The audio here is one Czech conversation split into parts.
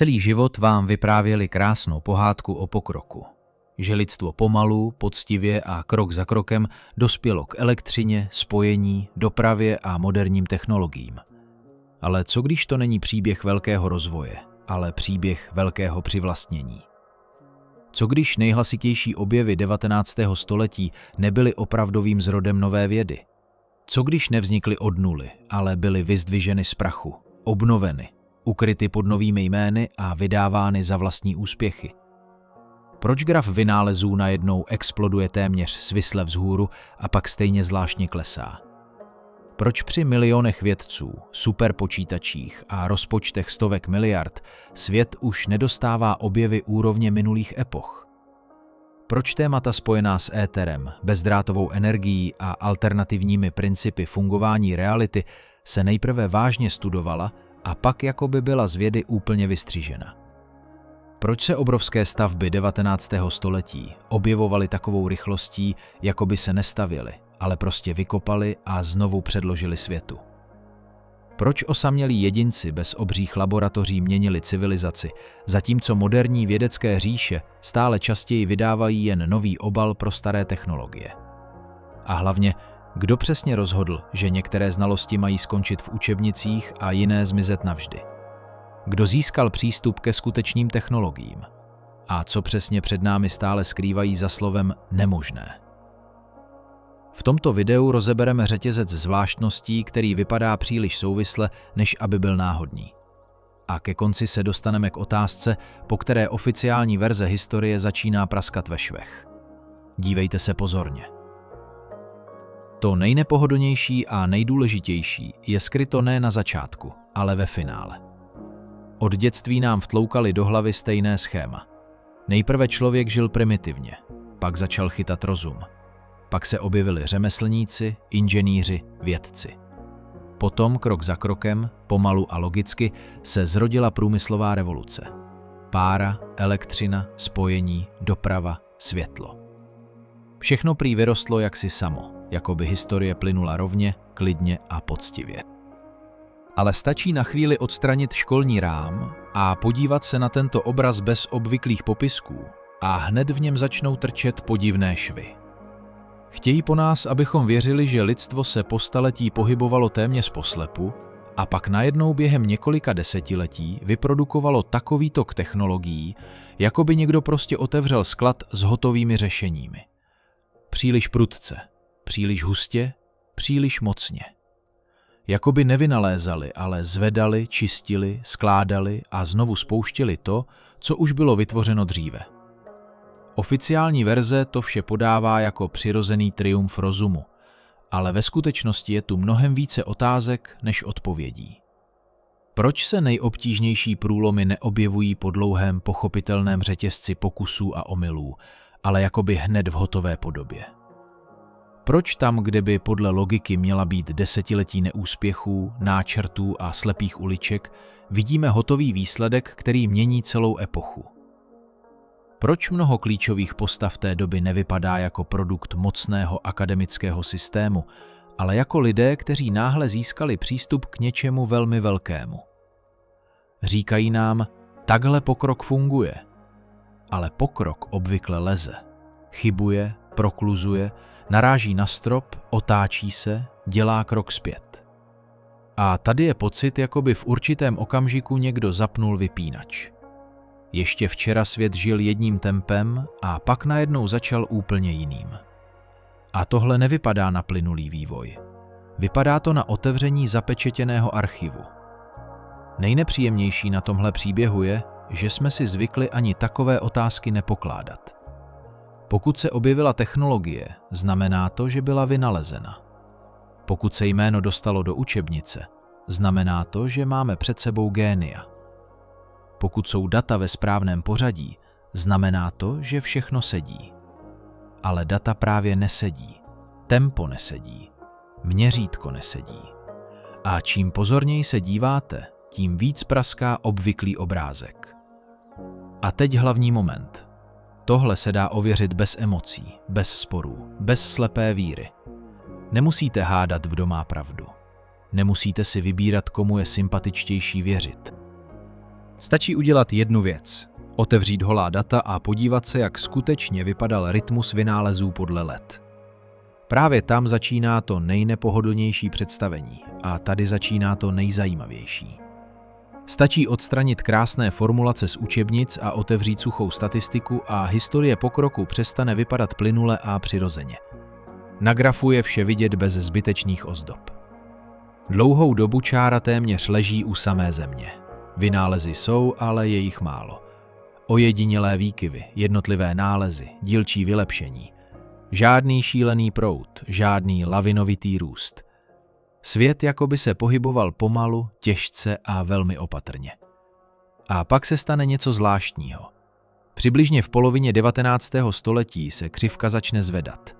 Celý život vám vyprávěli krásnou pohádku o pokroku. Že lidstvo pomalu, poctivě a krok za krokem dospělo k elektřině, spojení, dopravě a moderním technologiím. Ale co když to není příběh velkého rozvoje, ale příběh velkého přivlastnění? Co když nejhlasitější objevy 19. století nebyly opravdovým zrodem nové vědy? Co když nevznikly od nuly, ale byly vyzdviženy z prachu, obnoveny, ukryty pod novými jmény a vydávány za vlastní úspěchy? Proč graf vynálezů najednou exploduje téměř svisle vzhůru a pak stejně zvláštně klesá? Proč při milionech vědců, superpočítačích a rozpočtech stovek miliard svět už nedostává objevy úrovně minulých epoch? Proč témata spojená s éterem, bezdrátovou energií a alternativními principy fungování reality se nejprve vážně studovala a pak jakoby byla z vědy úplně vystřižena? Proč se obrovské stavby 19. století objevovaly takovou rychlostí, jako by se nestavěly, ale prostě vykopali a znovu předložili světu? Proč osamělí jedinci bez obřích laboratoří měnili civilizaci, zatímco moderní vědecké říše stále častěji vydávají jen nový obal pro staré technologie? A hlavně, kdo přesně rozhodl, že některé znalosti mají skončit v učebnicích a jiné zmizet navždy? Kdo získal přístup ke skutečným technologiím? A co přesně před námi stále skrývají za slovem nemožné? V tomto videu rozebereme řetězec zvláštností, který vypadá příliš souvisle, než aby byl náhodný. A ke konci se dostaneme k otázce, po které oficiální verze historie začíná praskat ve švech. Dívejte se pozorně. To nejnepohodlnější a nejdůležitější je skryto ne na začátku, ale ve finále. Od dětství nám vtloukali do hlavy stejné schéma. Nejprve člověk žil primitivně, pak začal chytat rozum. Pak se objevili řemeslníci, inženýři, vědci. Potom, krok za krokem, pomalu a logicky, se zrodila průmyslová revoluce. Pára, elektřina, spojení, doprava, světlo. Všechno prý vyrostlo jaksi samo, jako by historie plynula rovně, klidně a poctivě. Ale stačí na chvíli odstranit školní rám a podívat se na tento obraz bez obvyklých popisků a hned v něm začnou trčet podivné švy. Chtějí po nás, abychom věřili, že lidstvo se po staletí pohybovalo téměř po slepu a pak najednou během několika desetiletí vyprodukovalo takový tok technologií, jako by někdo prostě otevřel sklad s hotovými řešeními. Příliš prudce, příliš hustě, příliš mocně. Jakoby nevynalézali, ale zvedali, čistili, skládali a znovu spouštěli to, co už bylo vytvořeno dříve. Oficiální verze to vše podává jako přirozený triumf rozumu, ale ve skutečnosti je tu mnohem více otázek než odpovědí. Proč se nejobtížnější průlomy neobjevují po dlouhém pochopitelném řetězci pokusů a omylů, ale jakoby hned v hotové podobě? Proč tam, kde by podle logiky měla být desetiletí neúspěchů, náčrtů a slepých uliček, vidíme hotový výsledek, který mění celou epochu? Proč mnoho klíčových postav té doby nevypadá jako produkt mocného akademického systému, ale jako lidé, kteří náhle získali přístup k něčemu velmi velkému? Říkají nám, takhle pokrok funguje. Ale pokrok obvykle leze, chybuje, prokluzuje, naráží na strop, otáčí se, dělá krok zpět. A tady je pocit, jako by v určitém okamžiku někdo zapnul vypínač. Ještě včera svět žil jedním tempem a pak najednou začal úplně jiným. A tohle nevypadá na plynulý vývoj. Vypadá to na otevření zapečetěného archivu. Nejnepříjemnější na tomhle příběhu je, že jsme si zvykli ani takové otázky nepokládat. Pokud se objevila technologie, znamená to, že byla vynalezena. Pokud se jméno dostalo do učebnice, znamená to, že máme před sebou génia. Pokud jsou data ve správném pořadí, znamená to, že všechno sedí. Ale data právě nesedí, tempo nesedí, měřítko nesedí. A čím pozorněji se díváte, tím víc praská obvyklý obrázek. A teď hlavní moment. Tohle se dá ověřit bez emocí, bez sporů, bez slepé víry. Nemusíte hádat, kdo má pravdu. Nemusíte si vybírat, komu je sympatičtější věřit. Stačí udělat jednu věc. Otevřít holá data a podívat se, jak skutečně vypadal rytmus vynálezů podle let. Právě tam začíná to nejnepohodlnější představení a tady začíná to nejzajímavější. Stačí odstranit krásné formulace z učebnic a otevřít suchou statistiku a historie pokroku přestane vypadat plynule a přirozeně. Na grafu je vše vidět bez zbytečných ozdob. Dlouhou dobu čára téměř leží u samé země. Vynálezy jsou, ale je jich málo. Ojedinělé výkyvy, jednotlivé nálezy, dílčí vylepšení. Žádný šílený proud, žádný lavinovitý růst. Svět jakoby se pohyboval pomalu, těžce a velmi opatrně. A pak se stane něco zvláštního. Přibližně v polovině 19. století se křivka začne zvedat.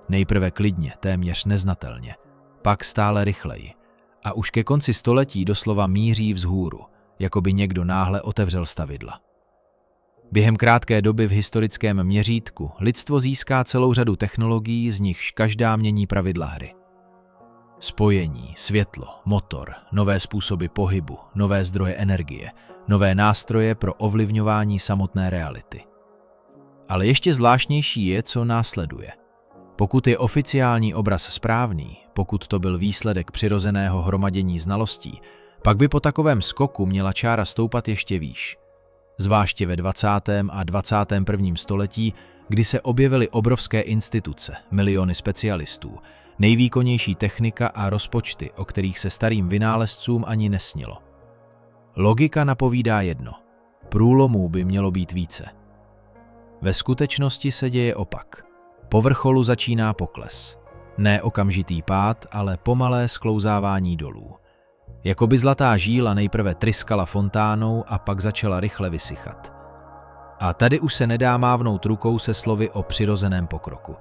Nejprve klidně, téměř neznatelně, pak stále rychleji. A už ke konci století doslova míří vzhůru, jako by někdo náhle otevřel stavidla. Během krátké doby v historickém měřítku lidstvo získá celou řadu technologií, z nichž každá mění pravidla hry. Spojení, světlo, motor, nové způsoby pohybu, nové zdroje energie, nové nástroje pro ovlivňování samotné reality. Ale ještě zvláštnější je, co následuje. Pokud je oficiální obraz správný, pokud to byl výsledek přirozeného hromadění znalostí, pak by po takovém skoku měla čára stoupat ještě výš. Zvláště ve 20. a 21. století, kdy se objevily obrovské instituce, miliony specialistů, nejvýkonnější technika a rozpočty, o kterých se starým vynálezcům ani nesnilo. Logika napovídá jedno. Průlomů by mělo být více. Ve skutečnosti se děje opak. Po vrcholu začíná pokles. Ne okamžitý pád, ale pomalé sklouzávání dolů. Jakoby zlatá žíla nejprve tryskala fontánou a pak začala rychle vysychat. A tady už se nedá mávnout rukou se slovy o přirozeném pokroku,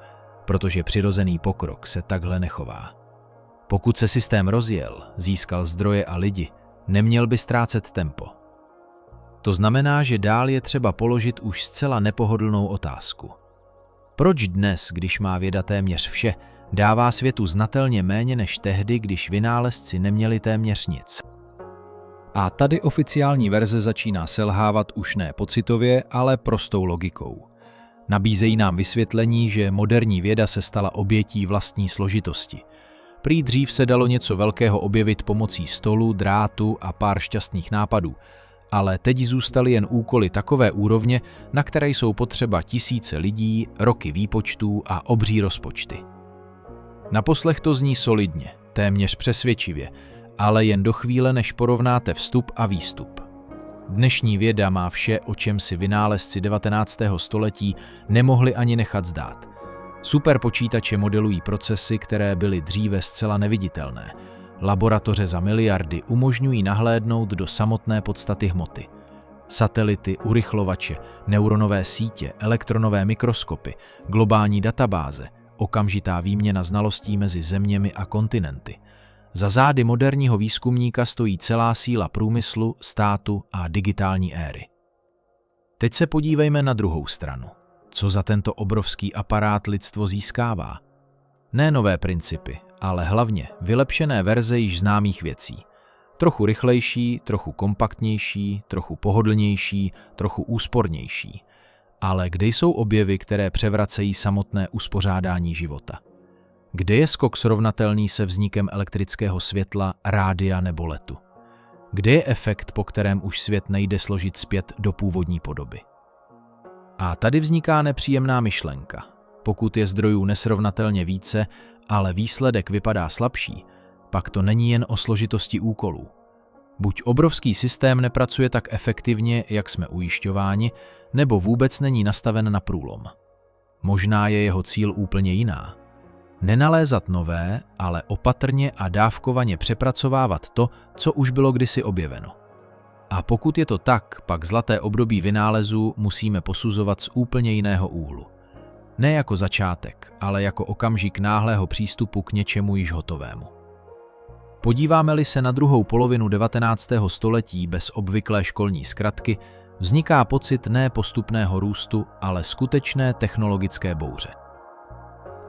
protože přirozený pokrok se takhle nechová. Pokud se systém rozjel, získal zdroje a lidi, neměl by ztrácet tempo. To znamená, že dál je třeba položit už zcela nepohodlnou otázku. Proč dnes, když má věda téměř vše, dává světu znatelně méně než tehdy, když vynálezci neměli téměř nic? A tady oficiální verze začíná selhávat už ne pocitově, ale prostou logikou. Nabízejí nám vysvětlení, že moderní věda se stala obětí vlastní složitosti. Prý dřív se dalo něco velkého objevit pomocí stolu, drátu a pár šťastných nápadů, ale teď zůstaly jen úkoly takové úrovně, na které jsou potřeba tisíce lidí, roky výpočtů a obří rozpočty. Na poslech to zní solidně, téměř přesvědčivě, ale jen do chvíle, než porovnáte vstup a výstup. Dnešní věda má vše, o čem si vynálezci 19. století nemohli ani nechat zdát. Superpočítače modelují procesy, které byly dříve zcela neviditelné. Laboratoře za miliardy umožňují nahlédnout do samotné podstaty hmoty. Satelity, urychlovače, neuronové sítě, elektronové mikroskopy, globální databáze, okamžitá výměna znalostí mezi zeměmi a kontinenty. Za zády moderního výzkumníka stojí celá síla průmyslu, státu a digitální éry. Teď se podívejme na druhou stranu. Co za tento obrovský aparát lidstvo získává? Ne nové principy, ale hlavně vylepšené verze již známých věcí. Trochu rychlejší, trochu kompaktnější, trochu pohodlnější, trochu úspornější. Ale kde jsou objevy, které převracejí samotné uspořádání života? Kde je skok srovnatelný se vznikem elektrického světla, rádia nebo letu? Kde je efekt, po kterém už svět nejde složit zpět do původní podoby? A tady vzniká nepříjemná myšlenka. Pokud je zdrojů nesrovnatelně více, ale výsledek vypadá slabší, pak to není jen o složitosti úkolů. Buď obrovský systém nepracuje tak efektivně, jak jsme ujišťováni, nebo vůbec není nastaven na průlom. Možná je jeho cíl úplně jiná. Nenalézat nové, ale opatrně a dávkovaně přepracovávat to, co už bylo kdysi objeveno. A pokud je to tak, pak zlaté období vynálezů musíme posuzovat z úplně jiného úhlu. Ne jako začátek, ale jako okamžik náhlého přístupu k něčemu již hotovému. Podíváme-li se na druhou polovinu 19. století bez obvyklé školní zkratky, vzniká pocit ne postupného růstu, ale skutečné technologické bouře.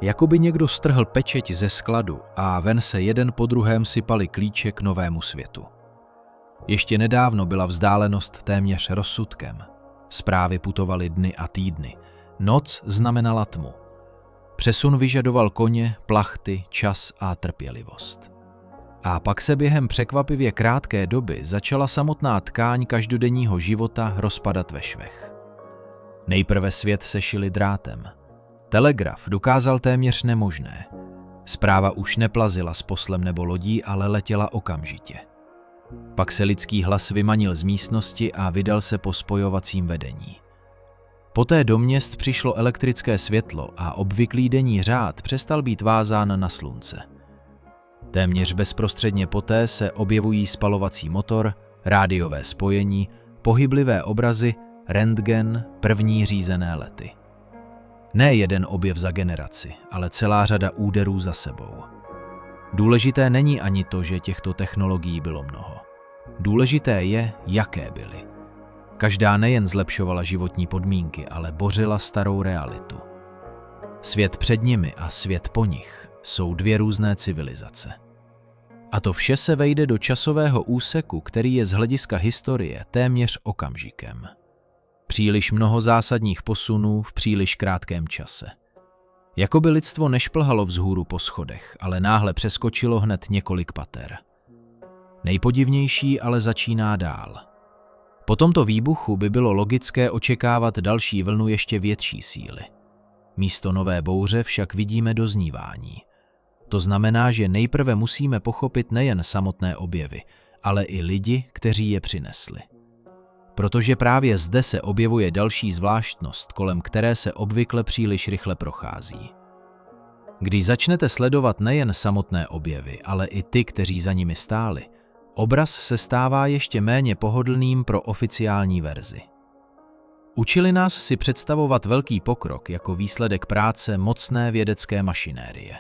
Jakoby někdo strhl pečeť ze skladu a ven se jeden po druhém sypali klíče k novému světu. Ještě nedávno byla vzdálenost téměř rozsudkem. Zprávy putovaly dny a týdny. Noc znamenala tmu. Přesun vyžadoval koně, plachty, čas a trpělivost. A pak se během překvapivě krátké doby začala samotná tkáň každodenního života rozpadat ve švech. Nejprve svět sešili drátem. Telegraf dokázal téměř nemožné. Zpráva už neplazila s poslem nebo lodí, ale letěla okamžitě. Pak se lidský hlas vymanil z místnosti a vydal se po spojovacím vedení. Poté do měst přišlo elektrické světlo a obvyklý denní řád přestal být vázán na slunce. Téměř bezprostředně poté se objevují spalovací motor, rádiové spojení, pohyblivé obrazy, rentgen, první řízené lety. Ne jeden objev za generaci, ale celá řada úderů za sebou. Důležité není ani to, že těchto technologií bylo mnoho. Důležité je, jaké byly. Každá nejen zlepšovala životní podmínky, ale bořila starou realitu. Svět před nimi a svět po nich jsou dvě různé civilizace. A to vše se vejde do časového úseku, který je z hlediska historie téměř okamžikem. Příliš mnoho zásadních posunů v příliš krátkém čase. Jakoby lidstvo nešplhalo vzhůru po schodech, ale náhle přeskočilo hned několik pater. Nejpodivnější ale začíná dál. Po tomto výbuchu by bylo logické očekávat další vlnu ještě větší síly. Místo nové bouře však vidíme doznívání. To znamená, že nejprve musíme pochopit nejen samotné objevy, ale i lidi, kteří je přinesli. Protože právě zde se objevuje další zvláštnost, kolem které se obvykle příliš rychle prochází. Když začnete sledovat nejen samotné objevy, ale i ty, kteří za nimi stáli, obraz se stává ještě méně pohodlným pro oficiální verzi. Učili nás si představovat velký pokrok jako výsledek práce mocné vědecké mašinérie.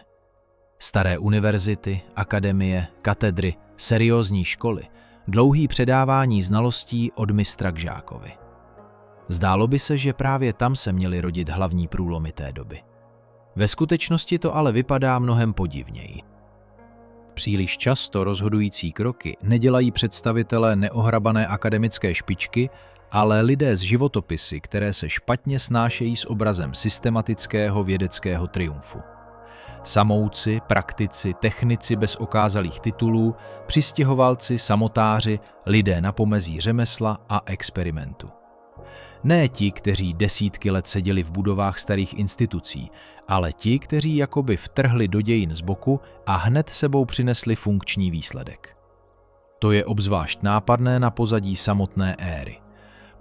Staré univerzity, akademie, katedry, seriózní školy, dlouhý předávání znalostí od mistra k žákovi. Zdálo by se, že právě tam se měly rodit hlavní průlomy té doby. Ve skutečnosti to ale vypadá mnohem podivněji. Příliš často rozhodující kroky nedělají představitelé neohrabané akademické špičky, ale lidé z životopisy, které se špatně snášejí s obrazem systematického vědeckého triumfu. Samouci, praktici, technici bez okázalých titulů, přistěhovalci, samotáři, lidé na pomezí řemesla a experimentu. Ne ti, kteří desítky let seděli v budovách starých institucí, ale ti, kteří jakoby vtrhli do dějin z boku a hned sebou přinesli funkční výsledek. To je obzvlášť nápadné na pozadí samotné éry.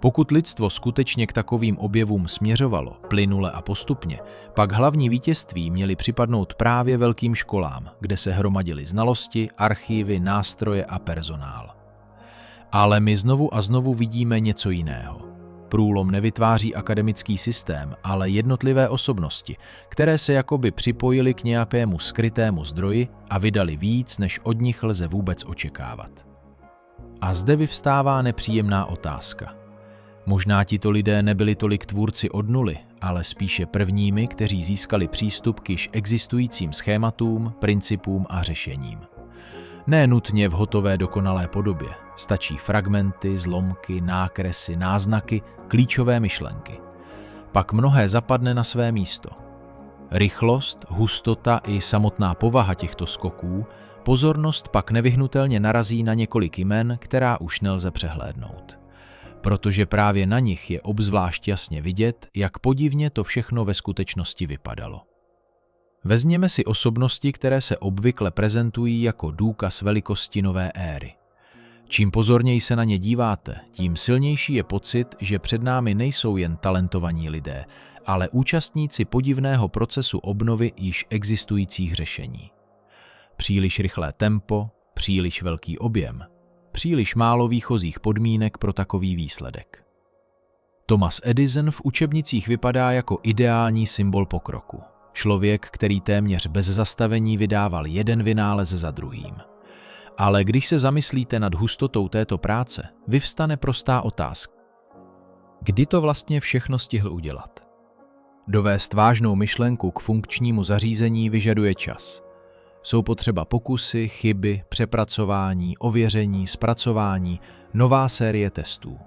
Pokud lidstvo skutečně k takovým objevům směřovalo, plynule a postupně, pak hlavní vítězství měly připadnout právě velkým školám, kde se hromadily znalosti, archívy, nástroje a personál. Ale my znovu a znovu vidíme něco jiného. Průlom nevytváří akademický systém, ale jednotlivé osobnosti, které se jakoby připojily k nějakému skrytému zdroji a vydali víc, než od nich lze vůbec očekávat. A zde vyvstává nepříjemná otázka. Možná tito lidé nebyli tolik tvůrci od nuly, ale spíše prvními, kteří získali přístup k již existujícím schématům, principům a řešením. Ne nutně v hotové dokonalé podobě, stačí fragmenty, zlomky, nákresy, náznaky, klíčové myšlenky. Pak mnohé zapadne na své místo. Rychlost, hustota i samotná povaha těchto skoků, pozornost pak nevyhnutelně narazí na několik jmen, která už nelze přehlédnout. Protože právě na nich je obzvlášť jasně vidět, jak podivně to všechno ve skutečnosti vypadalo. Vezměme si osobnosti, které se obvykle prezentují jako důkaz velikosti nové éry. Čím pozorněji se na ně díváte, tím silnější je pocit, že před námi nejsou jen talentovaní lidé, ale účastníci podivného procesu obnovy již existujících řešení. Příliš rychlé tempo, příliš velký objem, příliš málo výchozích podmínek pro takový výsledek. Thomas Edison v učebnicích vypadá jako ideální symbol pokroku. Člověk, který téměř bez zastavení vydával jeden vynález za druhým. Ale když se zamyslíte nad hustotou této práce, vyvstane prostá otázka. Kdy to vlastně všechno stihl udělat? Dovést vážnou myšlenku k funkčnímu zařízení vyžaduje čas. Jsou potřeba pokusy, chyby, přepracování, ověření, zpracování, nová série testů.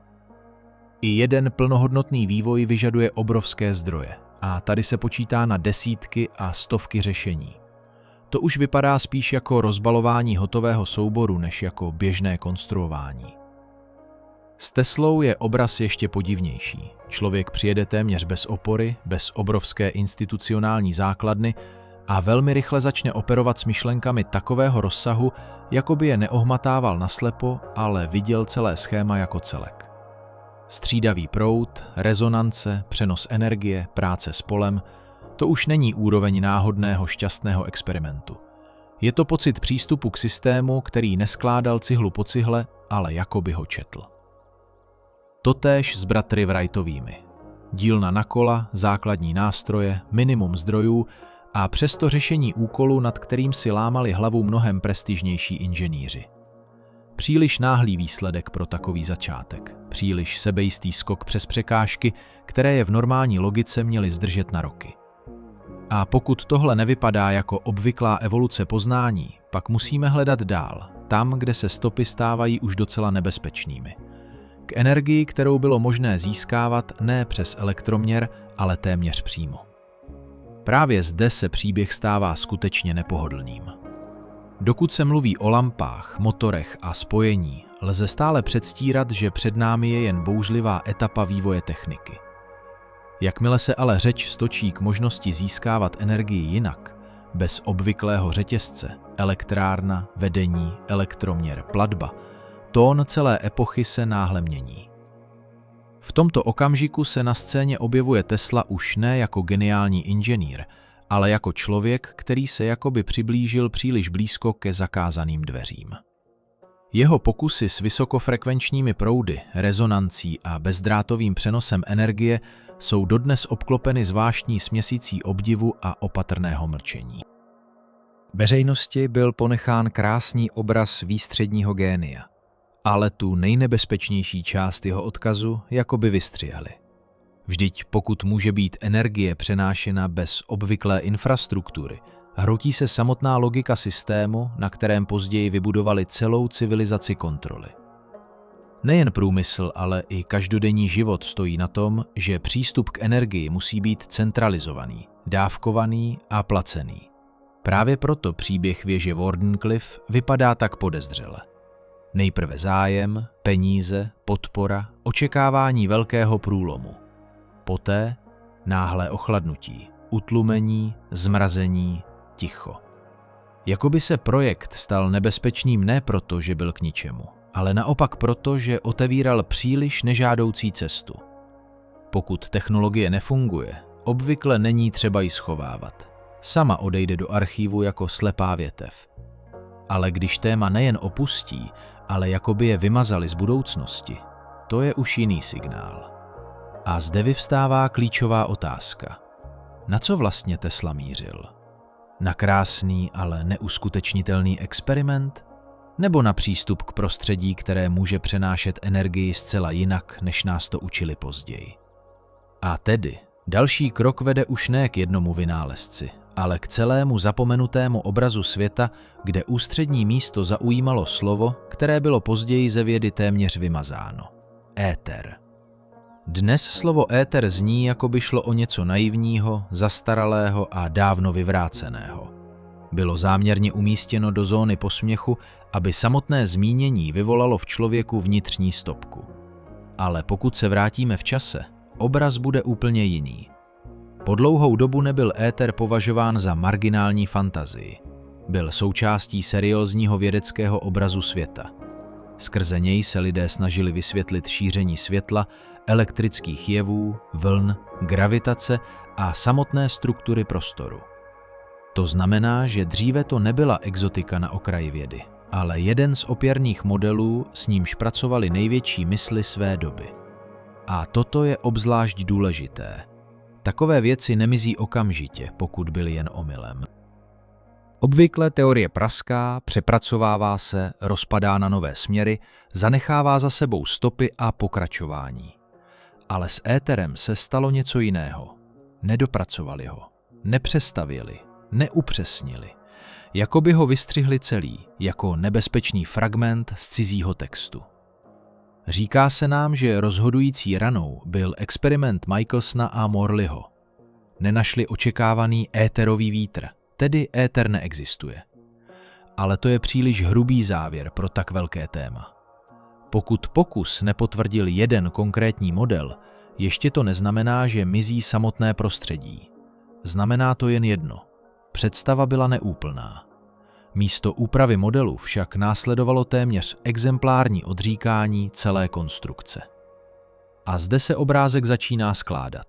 I jeden plnohodnotný vývoj vyžaduje obrovské zdroje a tady se počítá na desítky a stovky řešení. To už vypadá spíš jako rozbalování hotového souboru, než jako běžné konstruování. S Teslou je obraz ještě podivnější. Člověk přijede téměř bez opory, bez obrovské institucionální základny a velmi rychle začne operovat s myšlenkami takového rozsahu, jako by je neohmatával naslepo, ale viděl celé schéma jako celek. Střídavý proud, rezonance, přenos energie, práce s polem, to už není úroveň náhodného šťastného experimentu. Je to pocit přístupu k systému, který neskládal cihlu po cihle, ale jako by ho četl. Totéž s bratry Wrightovými. Dílna na kola, základní nástroje, minimum zdrojů a přesto řešení úkolu, nad kterým si lámali hlavu mnohem prestižnější inženýři. Příliš náhlý výsledek pro takový začátek, příliš sebejistý skok přes překážky, které je v normální logice měly zdržet na roky. A pokud tohle nevypadá jako obvyklá evoluce poznání, pak musíme hledat dál, tam, kde se stopy stávají už docela nebezpečnými. K energii, kterou bylo možné získávat ne přes elektroměr, ale téměř přímo. Právě zde se příběh stává skutečně nepohodlným. Dokud se mluví o lampách, motorech a spojení, lze stále předstírat, že před námi je jen bouřlivá etapa vývoje techniky. Jakmile se ale řeč stočí k možnosti získávat energii jinak, bez obvyklého řetězce, elektrárna, vedení, elektroměr, platba, tón celé epochy se náhle mění. V tomto okamžiku se na scéně objevuje Tesla už ne jako geniální inženýr, ale jako člověk, který se jakoby přiblížil příliš blízko ke zakázaným dveřím. Jeho pokusy s vysokofrekvenčními proudy, rezonancí a bezdrátovým přenosem energie jsou dodnes obklopeny zvláštní směsicí obdivu a opatrného mlčení. Veřejnosti byl ponechán krásný obraz výstředního génia, ale tu nejnebezpečnější část jeho odkazu jakoby vystřihali. Vždyť pokud může být energie přenášena bez obvyklé infrastruktury, hroutí se samotná logika systému, na kterém později vybudovali celou civilizaci kontroly. Nejen průmysl, ale i každodenní život stojí na tom, že přístup k energii musí být centralizovaný, dávkovaný a placený. Právě proto příběh věže Wardenclyffe vypadá tak podezřele. Nejprve zájem, peníze, podpora, očekávání velkého průlomu. Poté náhlé ochladnutí, utlumení, zmrazení, ticho. Jakoby se projekt stal nebezpečným ne proto, že byl k ničemu, ale naopak proto, že otevíral příliš nežádoucí cestu. Pokud technologie nefunguje, obvykle není třeba ji schovávat. Sama odejde do archívu jako slepá větev. Ale když téma nejen opustí, ale jakoby je vymazali z budoucnosti, to je už jiný signál. A zde vyvstává klíčová otázka. Na co vlastně Tesla mířil? Na krásný, ale neuskutečnitelný experiment? Nebo na přístup k prostředí, které může přenášet energii zcela jinak, než nás to učili později? A tedy, další krok vede už ne k jednomu vynálezci, ale k celému zapomenutému obrazu světa, kde ústřední místo zaujímalo slovo, které bylo později ze vědy téměř vymazáno. Éter. Dnes slovo éter zní, jako by šlo o něco naivního, zastaralého a dávno vyvráceného. Bylo záměrně umístěno do zóny posměchu, aby samotné zmínění vyvolalo v člověku vnitřní stopku. Ale pokud se vrátíme v čase, obraz bude úplně jiný. Po dlouhou dobu nebyl éter považován za marginální fantazii. Byl součástí seriózního vědeckého obrazu světa. Skrze něj se lidé snažili vysvětlit šíření světla, elektrických jevů, vln, gravitace a samotné struktury prostoru. To znamená, že dříve to nebyla exotika na okraji vědy, ale jeden z opěrných modelů, s nímž pracovali největší mysli své doby. A toto je obzvlášť důležité. Takové věci nemizí okamžitě, pokud byly jen omylem. Obvykle teorie praská, přepracovává se, rozpadá na nové směry, zanechává za sebou stopy a pokračování. Ale s éterem se stalo něco jiného. Nedopracovali ho, nepřestavěli, neupřesnili. Jako by ho vystřihli celý, jako nebezpečný fragment z cizího textu. Říká se nám, že rozhodující ranou byl experiment Michelsona a Morleyho. Nenašli očekávaný éterový vítr, tedy éter neexistuje. Ale to je příliš hrubý závěr pro tak velké téma. Pokud pokus nepotvrdil jeden konkrétní model, ještě to neznamená, že mizí samotné prostředí. Znamená to jen jedno. Představa byla neúplná. Místo úpravy modelu však následovalo téměř exemplární odříkání celé konstrukce. A zde se obrázek začíná skládat.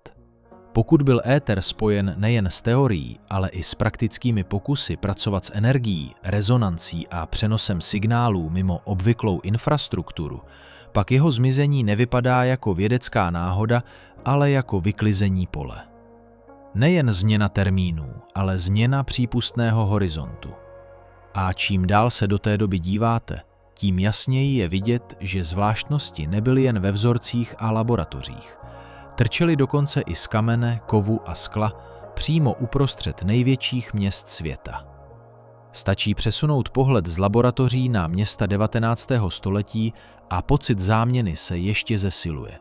Pokud byl éter spojen nejen s teorií, ale i s praktickými pokusy pracovat s energií, rezonancí a přenosem signálů mimo obvyklou infrastrukturu, pak jeho zmizení nevypadá jako vědecká náhoda, ale jako vyklizení pole. Nejen změna termínů, ale změna přípustného horizontu. A čím dál se do té doby díváte, tím jasněji je vidět, že zvláštnosti nebyly jen ve vzorcích a laboratořích. Trčely dokonce i z kamene, kovu a skla přímo uprostřed největších měst světa. Stačí přesunout pohled z laboratoří na města 19. století a pocit záměny se ještě zesiluje.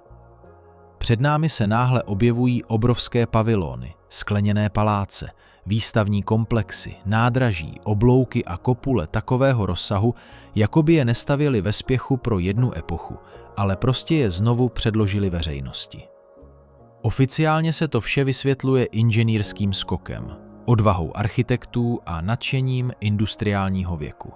Před námi se náhle objevují obrovské pavilony, skleněné paláce, výstavní komplexy, nádraží, oblouky a kopule takového rozsahu, jako by je nestavěli ve spěchu pro jednu epochu, ale prostě je znovu předložili veřejnosti. Oficiálně se to vše vysvětluje inženýrským skokem, odvahou architektů a nadšením industriálního věku.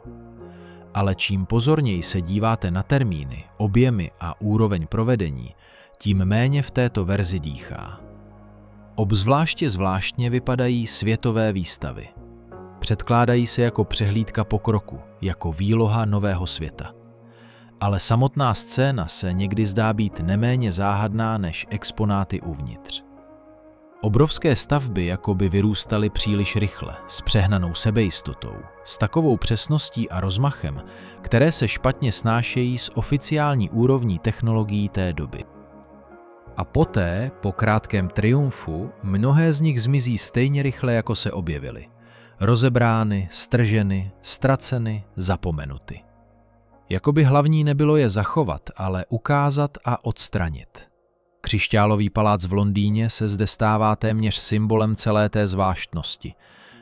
Ale čím pozorněji se díváte na termíny, objemy a úroveň provedení, tím méně v této verzi dýchá. Obzvláště zvláštně vypadají světové výstavy. Předkládají se jako přehlídka pokroku, jako výloha nového světa. Ale samotná scéna se někdy zdá být neméně záhadná než exponáty uvnitř. Obrovské stavby jakoby vyrůstaly příliš rychle, s přehnanou sebejistotou, s takovou přesností a rozmachem, které se špatně snášejí s oficiální úrovní technologií té doby. A poté, po krátkém triumfu, mnohé z nich zmizí stejně rychle, jako se objevily. Rozebrány, strženy, ztraceny, zapomenuty. Jakoby hlavní nebylo je zachovat, ale ukázat a odstranit. Křišťálový palác v Londýně se zde stává téměř symbolem celé té zvláštnosti.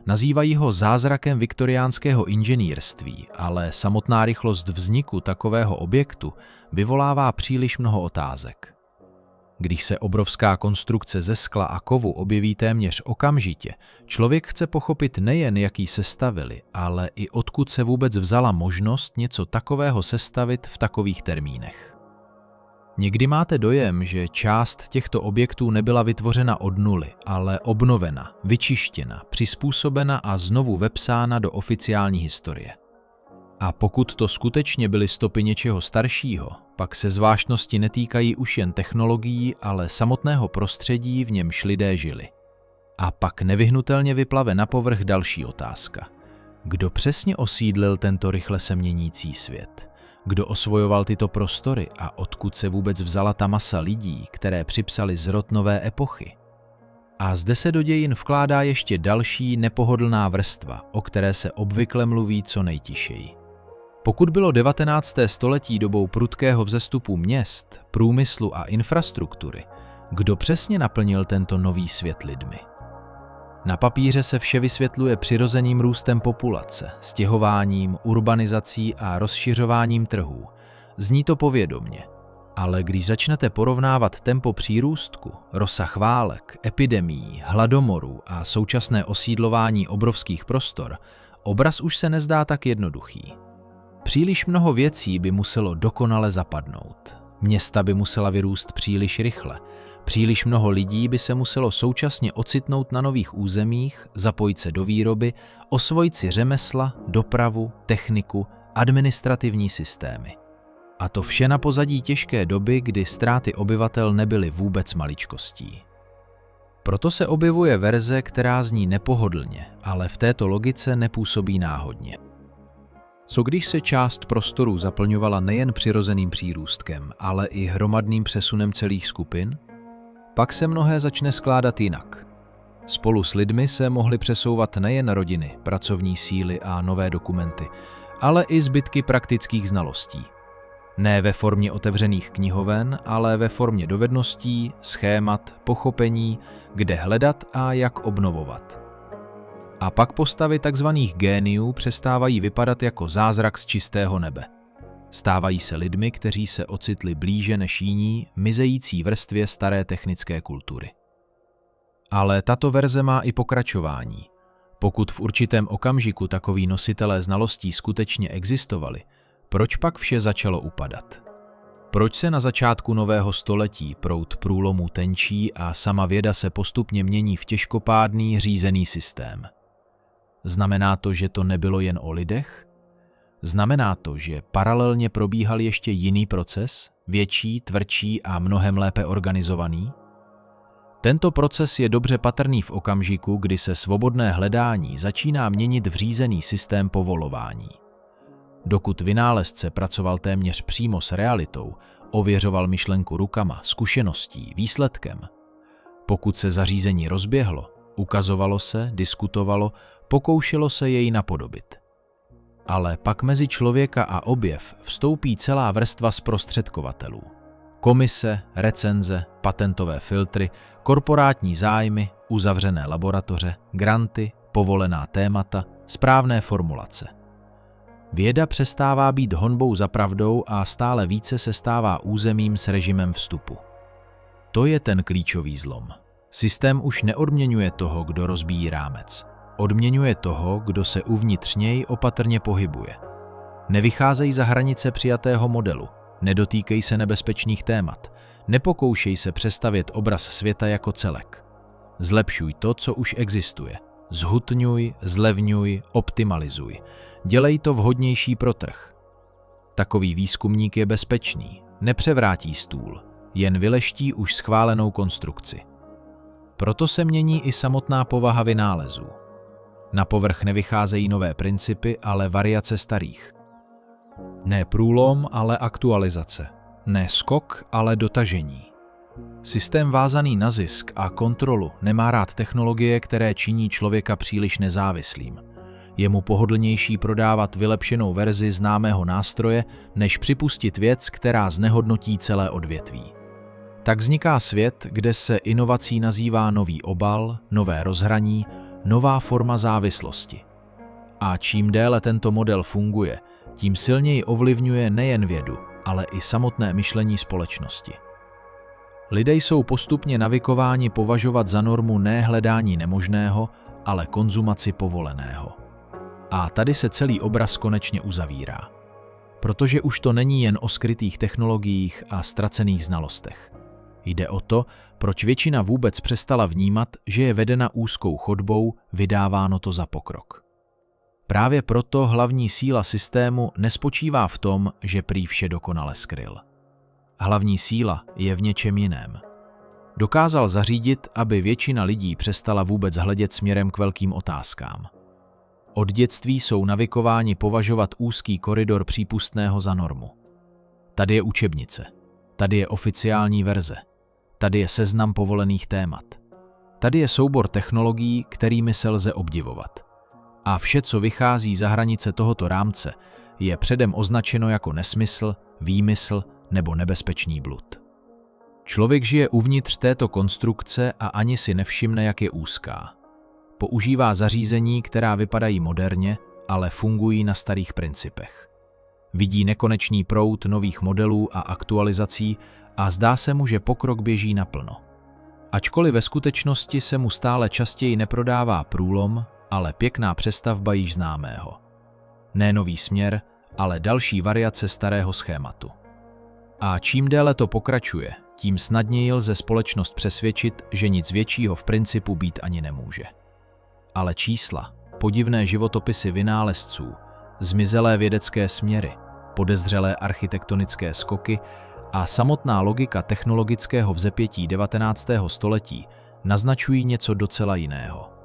Nazývají ho zázrakem viktoriánského inženýrství, ale samotná rychlost vzniku takového objektu vyvolává příliš mnoho otázek. Když se obrovská konstrukce ze skla a kovu objeví téměř okamžitě, člověk chce pochopit nejen, jak ji sestavili, ale i odkud se vůbec vzala možnost něco takového sestavit v takových termínech. Někdy máte dojem, že část těchto objektů nebyla vytvořena od nuly, ale obnovena, vyčištěna, přizpůsobena a znovu vepsána do oficiální historie. A pokud to skutečně byly stopy něčeho staršího, pak se zvláštnosti netýkají už jen technologií, ale samotného prostředí, v němž lidé žili. A pak nevyhnutelně vyplave na povrch další otázka. Kdo přesně osídlil tento rychle se měnící svět? Kdo osvojoval tyto prostory a odkud se vůbec vzala ta masa lidí, které připsali zrod nové epochy? A zde se do dějin vkládá ještě další nepohodlná vrstva, o které se obvykle mluví co nejtišeji. Pokud bylo 19. století dobou prudkého vzestupu měst, průmyslu a infrastruktury, kdo přesně naplnil tento nový svět lidmi? Na papíře se vše vysvětluje přirozeným růstem populace, stěhováním, urbanizací a rozšiřováním trhů. Zní to povědomně. Ale když začnete porovnávat tempo přírůstku, rozsah válek, epidemií, hladomorů a současné osídlování obrovských prostor, obraz už se nezdá tak jednoduchý. Příliš mnoho věcí by muselo dokonale zapadnout. Města by musela vyrůst příliš rychle. Příliš mnoho lidí by se muselo současně ocitnout na nových územích, zapojit se do výroby, osvojit si řemesla, dopravu, techniku, administrativní systémy. A to vše na pozadí těžké doby, kdy ztráty obyvatel nebyly vůbec maličkostí. Proto se objevuje verze, která zní nepohodlně, ale v této logice nepůsobí náhodně. Co když se část prostoru zaplňovala nejen přirozeným přírůstkem, ale i hromadným přesunem celých skupin? Pak se mnohé začne skládat jinak. Spolu s lidmi se mohly přesouvat nejen rodiny, pracovní síly a nové dokumenty, ale i zbytky praktických znalostí. Ne ve formě otevřených knihoven, ale ve formě dovedností, schémat, pochopení, kde hledat a jak obnovovat. A pak postavy tzv. Géniů přestávají vypadat jako zázrak z čistého nebe. Stávají se lidmi, kteří se ocitli blíže než jiní mizející vrstvě staré technické kultury. Ale tato verze má i pokračování. Pokud v určitém okamžiku takoví nositelé znalostí skutečně existovali, proč pak vše začalo upadat? Proč se na začátku nového století proud průlomů tenčí a sama věda se postupně mění v těžkopádný řízený systém? Znamená to, že to nebylo jen o lidech? Znamená to, že paralelně probíhal ještě jiný proces, větší, tvrdší a mnohem lépe organizovaný? Tento proces je dobře patrný v okamžiku, kdy se svobodné hledání začíná měnit v řízený systém povolování. Dokud vynálezce pracoval téměř přímo s realitou, ověřoval myšlenku rukama, zkušeností, výsledkem. Pokud se zařízení rozběhlo, ukazovalo se, diskutovalo, pokoušelo se jej napodobit. Ale pak mezi člověka a objev vstoupí celá vrstva zprostředkovatelů. Komise, recenze, patentové filtry, korporátní zájmy, uzavřené laboratoře, granty, povolená témata, správné formulace. Věda přestává být honbou za pravdou a stále více se stává územím s režimem vstupu. To je ten klíčový zlom. Systém už neodměňuje toho, kdo rozbíjí rámec. Odměňuje toho, kdo se uvnitř něj opatrně pohybuje. Nevycházej za hranice přijatého modelu, nedotýkej se nebezpečných témat, nepokoušej se přestavět obraz světa jako celek. Zlepšuj to, co už existuje. Zhutňuj, zlevňuj, optimalizuj. Dělej to vhodnější pro trh. Takový výzkumník je bezpečný, nepřevrátí stůl, jen vyleští už schválenou konstrukci. Proto se mění i samotná povaha vynálezů. Na povrch nevycházejí nové principy, ale variace starých. Ne průlom, ale aktualizace. Ne skok, ale dotažení. Systém vázaný na zisk a kontrolu nemá rád technologie, které činí člověka příliš nezávislým. Je mu pohodlnější prodávat vylepšenou verzi známého nástroje, než připustit věc, která znehodnotí celé odvětví. Tak vzniká svět, kde se inovací nazývá nový obal, nové rozhraní, nová forma závislosti. A čím déle tento model funguje, tím silněji ovlivňuje nejen vědu, ale i samotné myšlení společnosti. Lidé jsou postupně navikováni považovat za normu ne hledání nemožného, ale konzumaci povoleného. A tady se celý obraz konečně uzavírá. Protože už to není jen o skrytých technologiích a ztracených znalostech. Jde o to, proč většina vůbec přestala vnímat, že je vedena úzkou chodbou, vydáváno to za pokrok. Právě proto hlavní síla systému nespočívá v tom, že prý vše dokonale skryl. Hlavní síla je v něčem jiném. Dokázal zařídit, aby většina lidí přestala vůbec hledět směrem k velkým otázkám. Od dětství jsou navikováni považovat úzký koridor přípustného za normu. Tady je učebnice, tady je oficiální verze, tady je seznam povolených témat. Tady je soubor technologií, kterými se lze obdivovat. A vše, co vychází za hranice tohoto rámce, je předem označeno jako nesmysl, výmysl nebo nebezpečný blud. Člověk žije uvnitř této konstrukce a ani si nevšimne, jak je úzká. Používá zařízení, která vypadají moderně, ale fungují na starých principech. Vidí nekonečný proud nových modelů a aktualizací a zdá se mu, že pokrok běží naplno. Ačkoliv ve skutečnosti se mu stále častěji neprodává průlom, ale pěkná přestavba již známého. Ne nový směr, ale další variace starého schématu. A čím déle to pokračuje, tím snadněji lze společnost přesvědčit, že nic většího v principu být ani nemůže. Ale čísla, podivné životopisy vynálezců, zmizelé vědecké směry, podezřelé architektonické skoky a samotná logika technologického vzepětí 19. století naznačují něco docela jiného.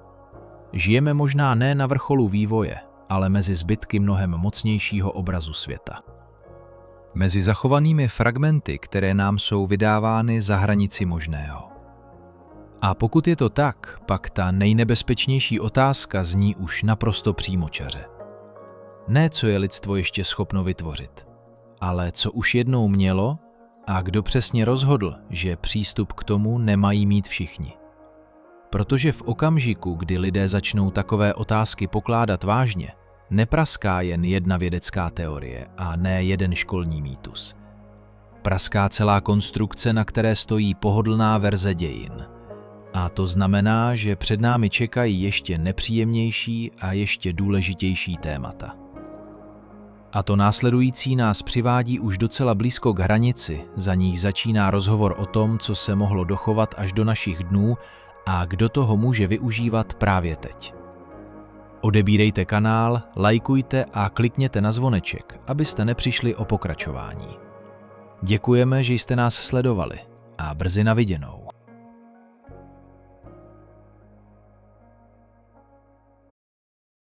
Žijeme možná ne na vrcholu vývoje, ale mezi zbytky mnohem mocnějšího obrazu světa. Mezi zachovanými fragmenty, které nám jsou vydávány za hranici možného. A pokud je to tak, pak ta nejnebezpečnější otázka zní už naprosto přímočaře. Ne, co je lidstvo ještě schopno vytvořit, ale co už jednou mělo a kdo přesně rozhodl, že přístup k tomu nemají mít všichni. Protože v okamžiku, kdy lidé začnou takové otázky pokládat vážně, nepraská jen jedna vědecká teorie a ne jeden školní mýtus. Praská celá konstrukce, na které stojí pohodlná verze dějin. A to znamená, že před námi čekají ještě nepříjemnější a ještě důležitější témata. A to následující nás přivádí už docela blízko k hranici, za níž začíná rozhovor o tom, co se mohlo dochovat až do našich dnů a kdo toho může využívat právě teď. Odebírejte kanál, lajkujte a klikněte na zvoneček, abyste nepřišli o pokračování. Děkujeme, že jste nás sledovali a brzy na viděnou.